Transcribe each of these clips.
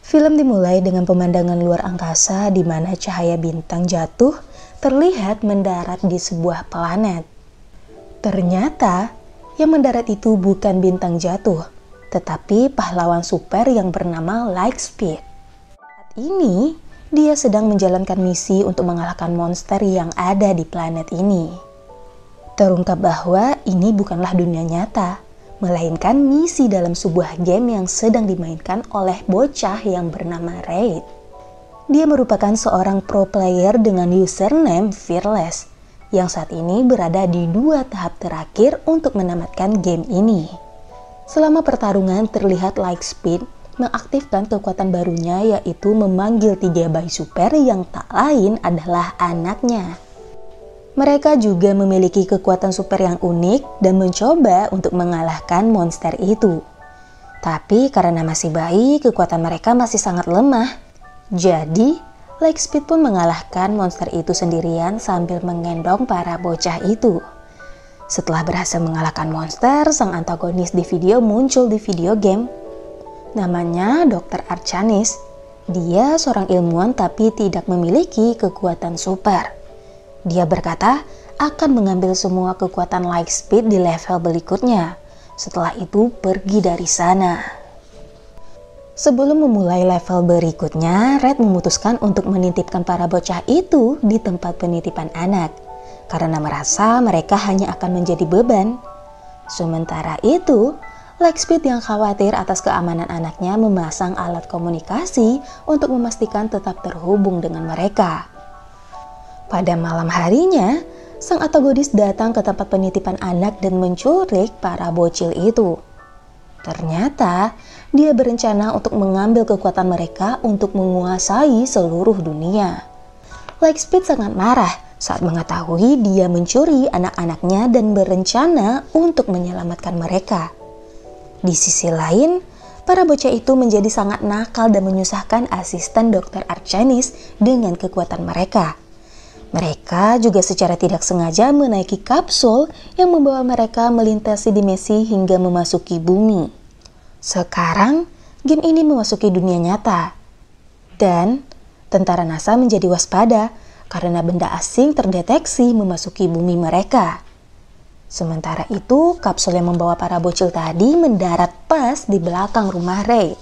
Film dimulai dengan pemandangan luar angkasa di mana cahaya bintang jatuh terlihat mendarat di sebuah planet. Ternyata yang mendarat itu bukan bintang jatuh, tetapi pahlawan super yang bernama Lightspeed. Saat ini, dia sedang menjalankan misi untuk mengalahkan monster yang ada di planet ini. Terungkap bahwa ini bukanlah dunia nyata, melainkan misi dalam sebuah game yang sedang dimainkan oleh bocah yang bernama Raid. Dia merupakan seorang pro player dengan username Fearless, yang saat ini berada di 2 tahap terakhir untuk menamatkan game ini. Selama pertarungan terlihat Lightspeed mengaktifkan kekuatan barunya, yaitu memanggil 3 bayi super yang tak lain adalah anaknya. Mereka juga memiliki kekuatan super yang unik dan mencoba untuk mengalahkan monster itu. Tapi karena masih bayi, kekuatan mereka masih sangat lemah. Jadi, Lightspeed pun mengalahkan monster itu sendirian sambil menggendong para bocah itu. Setelah berhasil mengalahkan monster, sang antagonis di video muncul di video game. Namanya Dr. Archanis. Dia seorang ilmuwan tapi tidak memiliki kekuatan super. Dia berkata akan mengambil semua kekuatan Lightspeed di level berikutnya. Setelah itu pergi dari sana. Sebelum memulai level berikutnya, Red memutuskan untuk menitipkan para bocah itu di tempat penitipan anak, karena merasa mereka hanya akan menjadi beban. Sementara itu, Lightspeed yang khawatir atas keamanan anaknya memasang alat komunikasi untuk memastikan tetap terhubung dengan mereka. Pada malam harinya, sang antagonis datang ke tempat penitipan anak dan menculik para bocil itu. Ternyata, dia berencana untuk mengambil kekuatan mereka untuk menguasai seluruh dunia. Lightspeed sangat marah saat mengetahui dia mencuri anak-anaknya dan berencana untuk menyelamatkan mereka. Di sisi lain, para bocah itu menjadi sangat nakal dan menyusahkan asisten Dr. Archanis dengan kekuatan mereka. Mereka juga secara tidak sengaja menaiki kapsul yang membawa mereka melintasi dimensi hingga memasuki bumi. Sekarang, game ini memasuki dunia nyata. Dan tentara NASA menjadi waspada karena benda asing terdeteksi memasuki bumi mereka. Sementara itu, kapsul yang membawa para bocil tadi mendarat pas di belakang rumah Raid.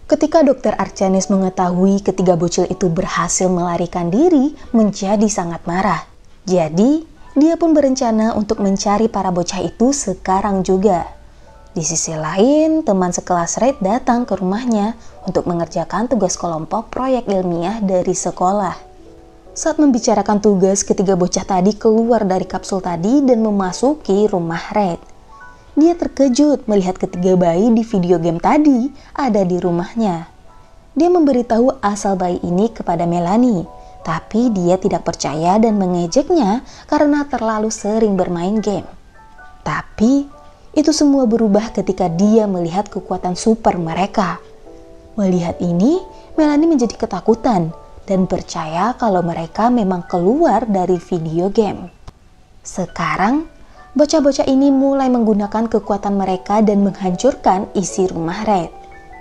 Ketika Dr. Archanis mengetahui ketiga bocil itu berhasil melarikan diri, menjadi sangat marah. Jadi, dia pun berencana untuk mencari para bocah itu sekarang juga. Di sisi lain, teman sekelas Raid datang ke rumahnya untuk mengerjakan tugas kelompok proyek ilmiah dari sekolah. Saat membicarakan tugas, ketiga bocah tadi keluar dari kapsul tadi dan memasuki rumah Raid. Dia terkejut melihat ketiga bayi di video game tadi ada di rumahnya. Dia memberitahu asal bayi ini kepada Melanie, tapi dia tidak percaya dan mengejeknya karena terlalu sering bermain game. Tapi itu semua berubah ketika dia melihat kekuatan super mereka. Melihat ini, Melanie menjadi ketakutan dan percaya kalau mereka memang keluar dari video game. Sekarang, bocah-bocah ini mulai menggunakan kekuatan mereka dan menghancurkan isi rumah Raid.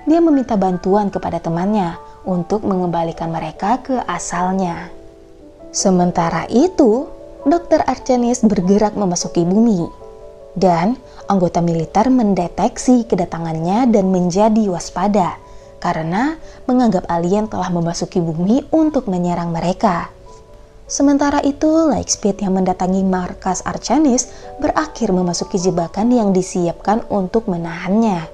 Dia meminta bantuan kepada temannya untuk mengembalikan mereka ke asalnya. Sementara itu, Dr. Archanis bergerak memasuki bumi. Dan anggota militer mendeteksi kedatangannya dan menjadi waspada karena menganggap alien telah memasuki bumi untuk menyerang mereka. Sementara itu, Lightspeed yang mendatangi markas Archanis berakhir memasuki jebakan yang disiapkan untuk menahannya.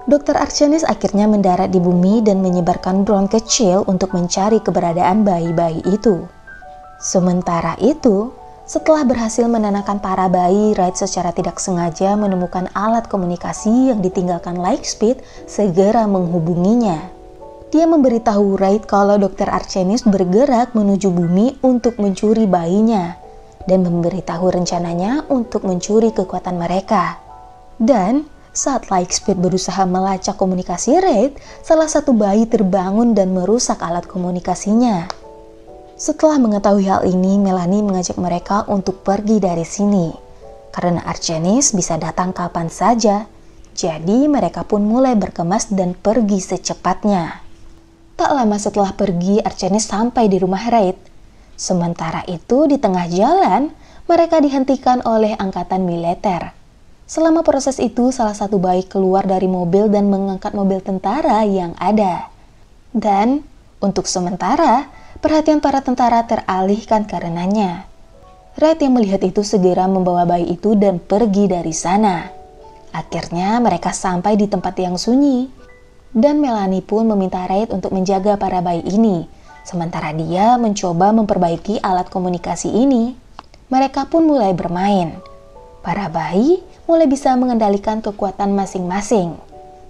Dr. Archanis akhirnya mendarat di bumi dan menyebarkan drone kecil untuk mencari keberadaan bayi-bayi itu. Sementara itu, setelah berhasil menenangkan para bayi, Raid secara tidak sengaja menemukan alat komunikasi yang ditinggalkan Lightspeed segera menghubunginya. Dia memberitahu Raid kalau Dr. Archanis bergerak menuju bumi untuk mencuri bayinya dan memberitahu rencananya untuk mencuri kekuatan mereka. Dan saat Lightspeed berusaha melacak komunikasi Raid, salah satu bayi terbangun dan merusak alat komunikasinya. Setelah mengetahui hal ini, Melanie mengajak mereka untuk pergi dari sini. Karena Archanis bisa datang kapan saja, Jadi mereka pun mulai berkemas dan pergi secepatnya. Tak lama setelah pergi, Archanis sampai di rumah Reid. Sementara itu di tengah jalan, mereka dihentikan oleh angkatan militer. Selama proses itu, salah satu bayi keluar dari mobil dan mengangkat mobil tentara yang ada. Dan untuk sementara, perhatian para tentara teralihkan karenanya. Reid yang melihat itu segera membawa bayi itu dan pergi dari sana. Akhirnya mereka sampai di tempat yang sunyi. Dan Melanie pun meminta Reid untuk menjaga para bayi ini. Sementara dia mencoba memperbaiki alat komunikasi ini. Mereka pun mulai bermain. Para bayi mulai bisa mengendalikan kekuatan masing-masing.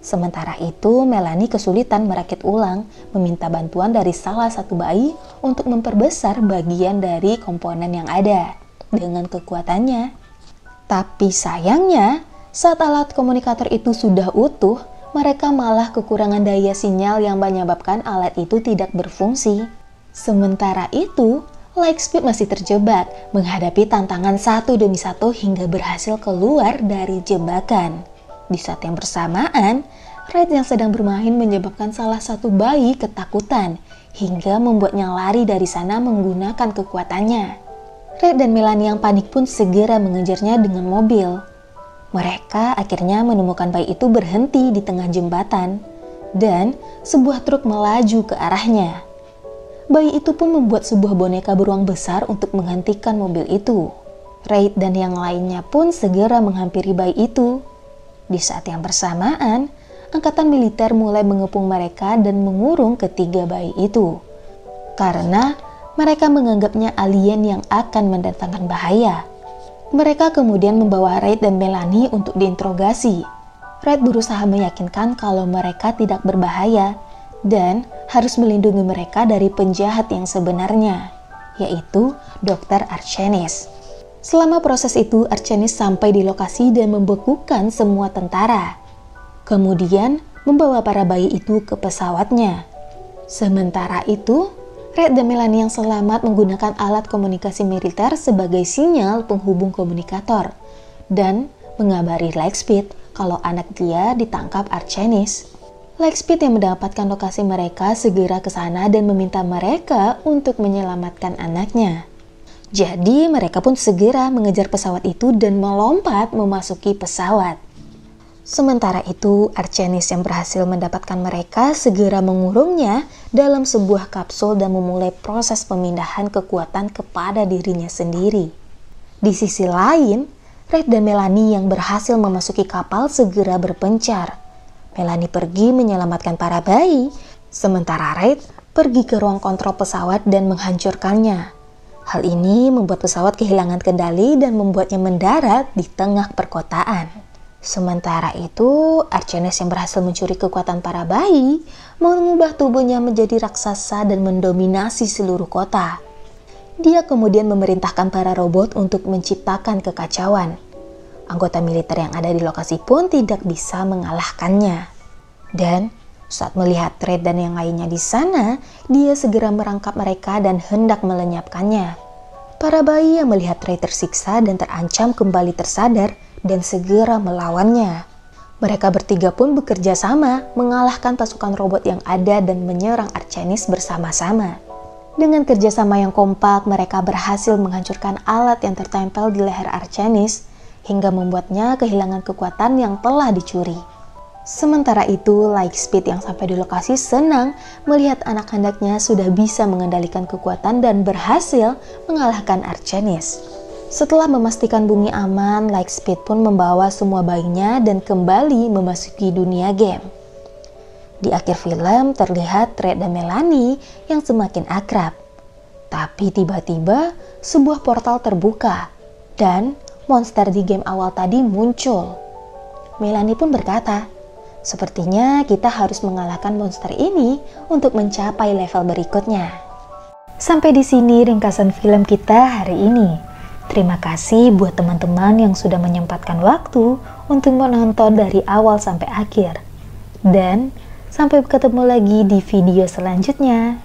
Sementara itu, Melanie kesulitan merakit ulang, meminta bantuan dari salah satu bayi untuk memperbesar bagian dari komponen yang ada dengan kekuatannya. Tapi sayangnya, saat alat komunikator itu sudah utuh, mereka malah kekurangan daya sinyal yang menyebabkan alat itu tidak berfungsi. Sementara itu, Lightspeed masih terjebak menghadapi tantangan satu demi satu hingga berhasil keluar dari jebakan. Di saat yang bersamaan, Reid yang sedang bermain menyebabkan salah satu bayi ketakutan hingga membuatnya lari dari sana menggunakan kekuatannya. Reid dan Melanie yang panik pun segera mengejarnya dengan mobil. Mereka akhirnya menemukan bayi itu berhenti di tengah jembatan dan sebuah truk melaju ke arahnya. Bayi itu pun membuat sebuah boneka beruang besar untuk menghentikan mobil itu. Reid dan yang lainnya pun segera menghampiri bayi itu. Di saat yang bersamaan, angkatan militer mulai mengepung mereka dan mengurung ketiga bayi itu. Karena mereka menganggapnya alien yang akan mendatangkan bahaya. Mereka kemudian membawa Reid dan Melanie untuk diinterogasi. Reid berusaha meyakinkan kalau mereka tidak berbahaya dan harus melindungi mereka dari penjahat yang sebenarnya, yaitu Dr. Archanis. Selama proses itu, Archanis sampai di lokasi dan membekukan semua tentara. Kemudian membawa para bayi itu ke pesawatnya. Sementara itu, Reid dan Melanie yang selamat menggunakan alat komunikasi militer sebagai sinyal penghubung komunikator dan mengabari Lightspeed kalau anak dia ditangkap Archanis. Lightspeed yang mendapatkan lokasi mereka segera ke sana dan meminta mereka untuk menyelamatkan anaknya. Jadi mereka pun segera mengejar pesawat itu dan melompat memasuki pesawat. Sementara itu, Archanis yang berhasil mendapatkan mereka segera mengurungnya dalam sebuah kapsul dan memulai proses pemindahan kekuatan kepada dirinya sendiri. Di sisi lain, Reid dan Melanie yang berhasil memasuki kapal segera berpencar. Melanie pergi menyelamatkan para bayi, sementara Reid pergi ke ruang kontrol pesawat dan menghancurkannya. Hal ini membuat pesawat kehilangan kendali dan membuatnya mendarat di tengah perkotaan. Sementara itu, Archanis yang berhasil mencuri kekuatan para bayi, mengubah tubuhnya menjadi raksasa dan mendominasi seluruh kota. Dia kemudian memerintahkan para robot untuk menciptakan kekacauan. Anggota militer yang ada di lokasi pun tidak bisa mengalahkannya. Dan saat melihat Reid dan yang lainnya di sana, dia segera merangkap mereka dan hendak melenyapkannya. Para bayi yang melihat Reid tersiksa dan terancam kembali tersadar dan segera melawannya. Mereka bertiga pun bekerja sama mengalahkan pasukan robot yang ada dan menyerang Archanis bersama-sama. Dengan kerjasama yang kompak, mereka berhasil menghancurkan alat yang tertempel di leher Archanis hingga membuatnya kehilangan kekuatan yang telah dicuri. Sementara itu, Lightspeed yang sampai di lokasi senang melihat anak-anaknya sudah bisa mengendalikan kekuatan dan berhasil mengalahkan Archanis. Setelah memastikan bumi aman, Lightspeed pun membawa semua bayinya dan kembali memasuki dunia game. Di akhir film terlihat Reid dan Melanie yang semakin akrab. Tapi tiba-tiba sebuah portal terbuka dan monster di game awal tadi muncul. Melanie pun berkata, "Sepertinya kita harus mengalahkan monster ini untuk mencapai level berikutnya." Sampai di sini ringkasan film kita hari ini. Terima kasih buat teman-teman yang sudah menyempatkan waktu untuk menonton dari awal sampai akhir. Dan sampai ketemu lagi di video selanjutnya.